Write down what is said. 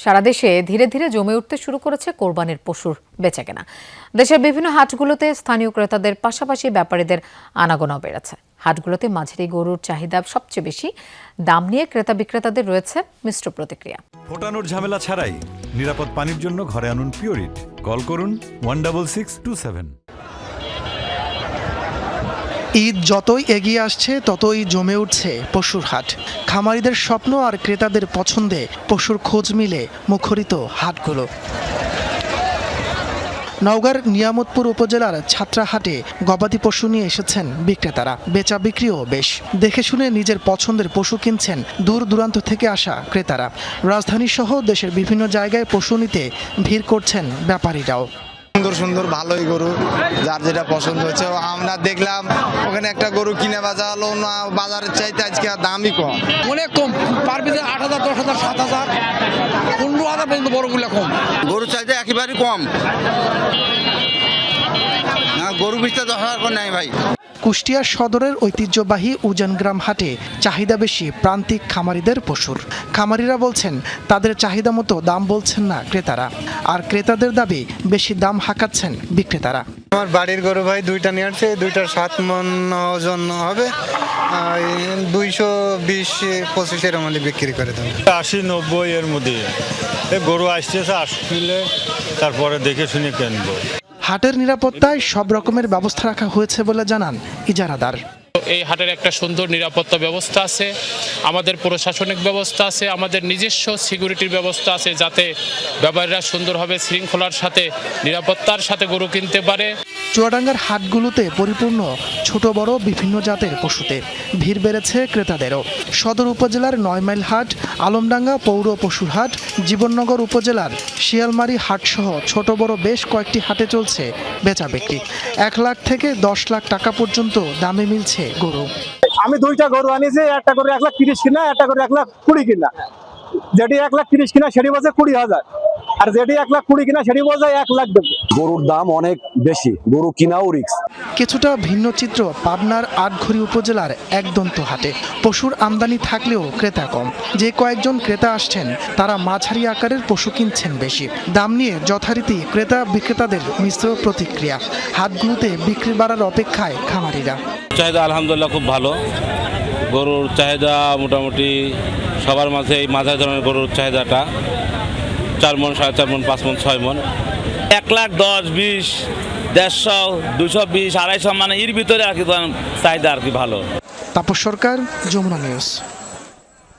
সারা দেশে ধীরে ধীরে জমে উঠতে শুরু করেছে কোরবানির পশুর বেচাকেনা। দেশের বিভিন্ন হাটগুলোতে স্থানীয় ক্রেতাদের পাশাপাশি ব্যাপারীদের আনাগোনাও বেড়েছে। হাটগুলোতে মাঝারি গরুর চাহিদা সবচেয়ে বেশি। দাম নিয়ে ক্রেতা বিক্রেতাদের রয়েছে মিশ্র প্রতিক্রিয়া। ফোটানোর ঝামেলা ছাড়াই নিরাপদ পানির জন্য ঘরে আনুন পিওরিট। কল করুন 16627। ঈদ যতই এগিয়ে আসছে ততই জমে উঠছে পশুর হাট। খামারিদের স্বপ্ন আর ক্রেতাদের পছন্দে পশুর খোঁজ মিলে মুখরিত হাটগুলো। নওগাঁর নিয়ামতপুর উপজেলার ছাত্রাহাটে গবাদি পশু নিয়ে এসেছেন বিক্রেতারা। বেচা বিক্রিও বেশ। দেখে শুনে নিজের পছন্দের পশু কিনছেন দূর দূরান্ত থেকে আসা ক্রেতারা। রাজধানী সহ দেশের বিভিন্ন জায়গায় পশু নিতে ভিড় করছেন ব্যাপারীরাও। সুন্দর সুন্দর ভালোই গরু, যার যেটা পছন্দ হয়েছে। আমরা দেখলাম ওখানে একটা গরু কিনে বাজা হলো না, বাজারের চাইতে আজকে দামই কম, অনেক কম। পার পিসে 8,000, 10,000, 7,000, 15,000 পর্যন্ত বড়গুলো কম। গরু চাইতে একেবারে কম না, গরু বেচতে 10,000 নাই ভাই। কুষ্টিয়া সদরের ঐতিহ্যবাহী উজানগ্রাম হাটে চাহিদা বেশি প্রান্তিক খামারিদের পশুর। খামারিরা বলছেন তাদের চাহিদা মতো দাম বলছেন না ক্রেতারা, আর ক্রেতাদের দাবি বেশি দাম হাঁকাচ্ছেন বিক্রেতারা। আমার বাড়ির গরু ভাই দুইটা নিয়ে আসছে, দুইটার 7 মণ ওজন হবে, 220-25 এর মধ্যে বিক্রি করে দেন। 80-90 এর মধ্যে গরু আসতেছে, আসলে তারপরে দেখে শুনে কিনবো। হাটের নিরাপত্তায় সব রকমের ব্যবস্থা রাখা হয়েছে বলে জানান ইজারাদার। এই হাটের একটা সুন্দর নিরাপত্তা ব্যবস্থা আছে, আমাদের প্রশাসনিক ব্যবস্থা আছে, আমাদের নিজস্ব সিকিউরিটির ব্যবস্থা আছে, যাতে ব্যাপারীরা সুন্দরভাবে শৃঙ্খলার সাথে নিরাপত্তার সাথে গরু কিনতে পারে। চুয়াডাঙ্গার হাটগুলোতে পরিপূর্ণ ছোট বড় বিভিন্ন জাতের পশুতে ভিড় বেড়েছে ক্রেতাদেরও। সদর উপজেলার 9 মাইল হাট, আলমডাঙ্গা পৌর পশুর হাট, জীবননগর উপজেলার শিয়ালমারি হাটসহ ছোট বড় বেশ কয়েকটি হাটে চলছে বেচা বিক্রি। 1 লাখ থেকে 10 লাখ টাকা পর্যন্ত দামে মিলছে গরু। আমি দুইটা গরু আনিছি, একটা করে 1,30,000 কিনা, একটা করে 1,20,000 কিনা। যেটি 1,30,000 কিনা সেটি বলছে 20,000, আর যেটি 1,20,000 কিনা সেটি বলছে 1 লাখ দেব। গরুর দাম অনেক বেশি, গরু কিনাও রিস্ক। কিছুটা ভিন্ন চিত্র পাবনার আটঘড়ি উপজেলার একদন্ত হাটে। পশুর আমদানি থাকলেও ক্রেতা কম। যে কয়েকজন ক্রেতা আসছেন তারা মাঝারি আকারের পশু কিনছেন বেশি। দাম নিয়ে যথারীতি ক্রেতা বিক্রেতাদের মিশ্র প্রতিক্রিয়া। হাটগুলোতে বিক্রি বাড়ার অপেক্ষায় খামারিরা। চাহিদা আলহামদুলিল্লাহ খুব ভালো। গরুর চাহিদা মোটামুটি সবার মাঝে এই মাঝারি ধরনের গরুর চাহিদাটা 4 মণ, 4.5 মণ, 5 মণ, 6 মণ। 1,10,000, 20, 150, 220, 250, মানে এর ভিতরে আর কি চাহিদা আর কি ভালো। তাপস সরকার, যমুনা নিউজ।